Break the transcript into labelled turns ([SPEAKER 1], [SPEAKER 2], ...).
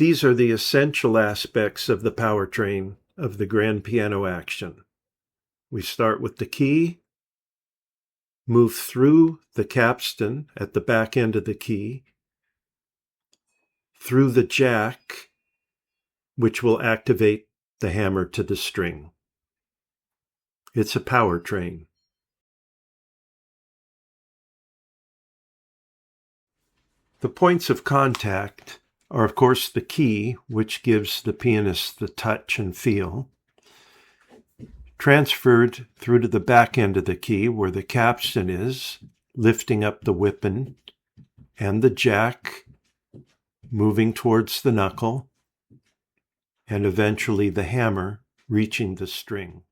[SPEAKER 1] These are the essential aspects of the powertrain of the grand piano action. We start with the key, move through the capstan at the back end of the key, through the jack, which will activate the hammer to the string. It's a powertrain. The points of contact are, of course, the key, which gives the pianist the touch and feel, transferred through to the back end of the key where the capstan is, lifting up the whippen, and the jack, moving towards the knuckle, and eventually the hammer reaching the string.